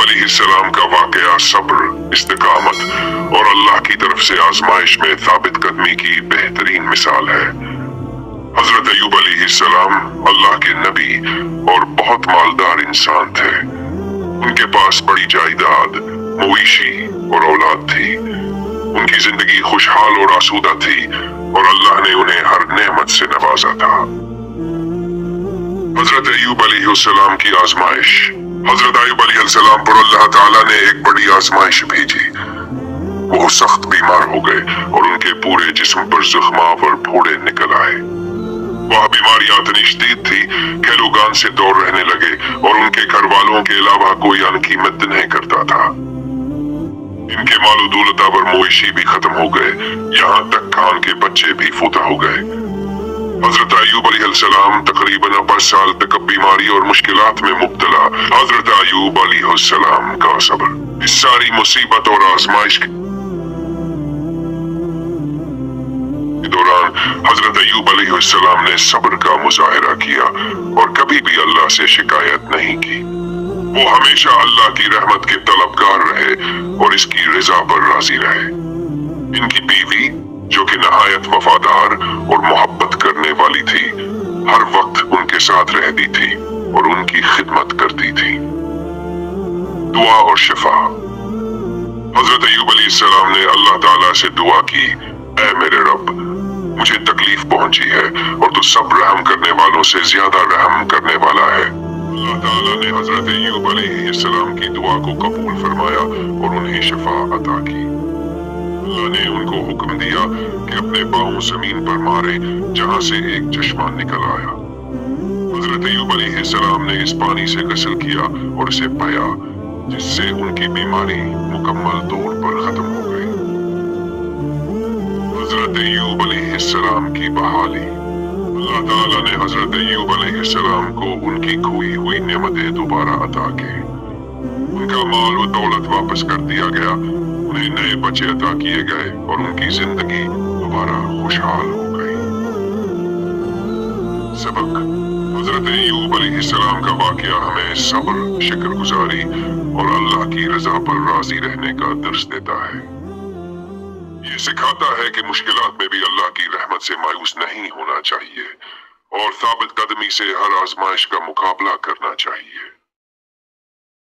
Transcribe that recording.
अलैहिस्सलाम का वाकया सब्र, इस्तिकामत और अल्लाह की तरफ से आजमाइश में साबित कदमी की बेहतरीन मिसाल है। हजरत अय्यूब अलैहिस्सलाम अल्लाह के नबी और बहुत मालदार इंसान थे। उनके पास बड़ी जायदाद, मवेशी और औलाद थी। उनकी जिंदगी खुशहाल और आसूदा थी और अल्लाह ने उन्हें हर नेमत से नवाजा था। हजरत अय्यूब अलैहिस्सलाम की आजमाइश। हजरत अय्यूब अलैहिस्सलाम पर अल्लाह ताला ने एक बड़ी आजमाइश भेजी। वो सख्त बीमार हो गए और उनके पूरे जिस्म पर जख्माव और फोड़े निकल आए। वह बीमारियां इतनी शदीद थी कि लोग आन से दूर रहने लगे और उनके घर वालों के अलावा कोई उनकी मदद नहीं करता था। इनके मालो दौलत और मवेशी भी खत्म हो गए, यहाँ तक खान के बच्चे भी फूटा हो गए। हजरत अय्यूब अलैहिस्सलाम तकरीबन 50 साल तक बीमारी और मुश्किलात में मुब्तला। हजरत अय्यूब अलैहिस्सलाम का सब्र। इस सारी मुसीबत और आजमाइश के दौरान हजरत अय्यूब अलैहिस्सलाम ने सब्र का मुजाहिरा किया और कभी भी अल्लाह से शिकायत नहीं की। वो हमेशा अल्लाह की रहमत के तलबगार रहे और इसकी रजा पर राजी रहे। इनकी बीवी, जो कि नहायत वफादार और मोहब्बत करने वाली थी, हर वक्त उनके साथ रहती थी और उनकी खिदमत करती थी। दुआ और शिफा। हजरत अय्यूब अलैहिस्सलाम ने अल्लाह ताला से दुआ की, ऐ मेरे रब, मुझे तकलीफ पहुंची है और तू सब रहम करने वालों से ज्यादा रहम करने वाला है। अल्लाह ताला ने हजरत अय्यूब अलैहिस्सलाम की दुआ को कबूल फरमाया और उन्हें शिफा अता की। अल्लाह ने उनको हुक्म दिया कि अपने पांव जमीन पर मारे, जहां से एक चश्मा निकल आया। हजरत अय्यूब अलैहिस्सलाम ने इस पानी से गस्ल किया और इसे पाया, जिससे उनकी बीमारी मुकम्मल तौर पर खत्म हो गई। हजरत अय्यूब अलैहिस्सलाम की बहाली। अल्लाह ताला ने हजरत अय्यूब अलैहिस्सलाम को उनकी खोई हुई नेमतें दोबारा अता की। उनका माल और दौलत वापस कर दिया गया, उन्हें नए बच्चे अता किए गए और उनकी जिंदगी दोबारा खुशहाल हो गई। सबक। हजरत अय्यूब अलैहिस्सलाम का वाकया हमें सब्र, शुक्रगुजारी और अल्लाह की रजा पर राजी रहने का दर्स देता है। ये सिखाता है कि मुश्किलात में भी अल्लाह की रहमत से मायूस नहीं होना चाहिए और साबित कदमी से हर आजमाइश का मुकाबला करना चाहिए।